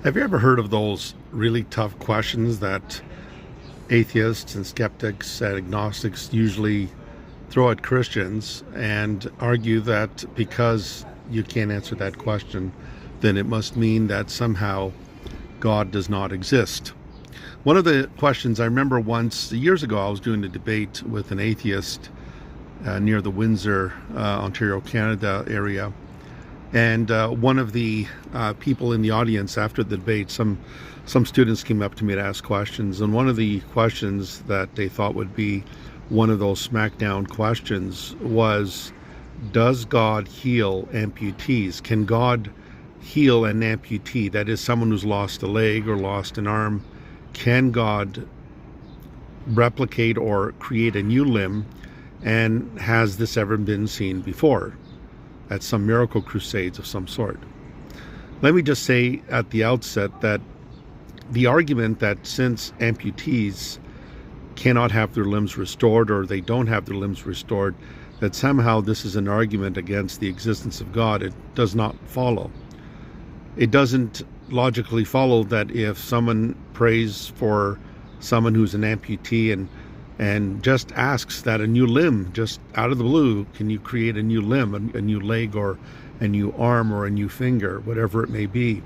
Have you ever heard of those really tough questions that atheists and skeptics and agnostics usually throw at Christians and argue that because you can't answer that question, then it must mean that somehow God does not exist? One of the questions I remember once, years ago, I was doing a debate with an atheist near the Windsor, Ontario, Canada area. And one of the people in the audience after the debate, some students came up to me to ask questions. And one of the questions that they thought would be one of those smackdown questions was, does God heal amputees? Can God heal an amputee? That is, someone who's lost a leg or lost an arm. Can God replicate or create a new limb? And has this ever been seen before at some miracle crusades of some sort? Let me just say at the outset that the argument that since amputees cannot have their limbs restored, or they don't have their limbs restored, that somehow this is an argument against the existence of God, it does not follow. It doesn't logically follow that if someone prays for someone who's an amputee and just asks that a new limb, just out of the blue, can you create a new limb, a new leg, or a new arm, or a new finger, whatever it may be.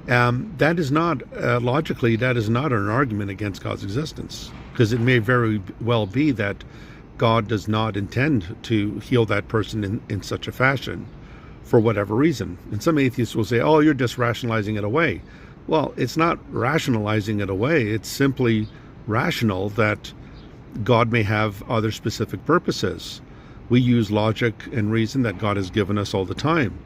That is not, logically, that is not an argument against God's existence, because it may very well be that God does not intend to heal that person in such a fashion for whatever reason. And some atheists will say, oh, you're just rationalizing it away. Well, it's not rationalizing it away. It's simply rational that God may have other specific purposes. We use logic and reason that God has given us all the time.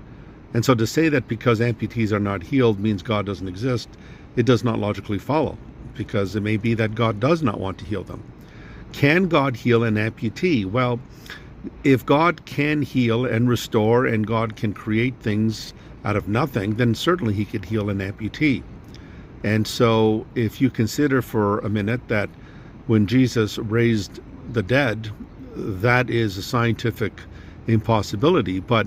And so to say that because amputees are not healed means God doesn't exist, it does not logically follow, because it may be that God does not want to heal them. Can God heal an amputee? Well, if God can heal and restore, and God can create things out of nothing, then certainly he could heal an amputee. And so if you consider for a minute that when Jesus raised the dead, that is a scientific impossibility. But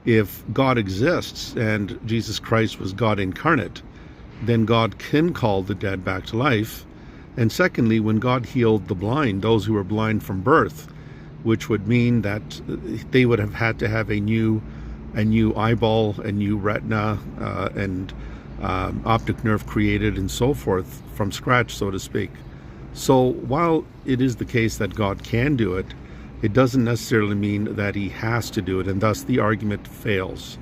if God exists and Jesus Christ was God incarnate, then God can call the dead back to life. And secondly, when God healed the blind, those who were blind from birth, which would mean that they would have had to have a new eyeball, a new retina, and optic nerve created and so forth from scratch, so to speak. So while it is the case that God can do it, it doesn't necessarily mean that he has to do it, and thus the argument fails.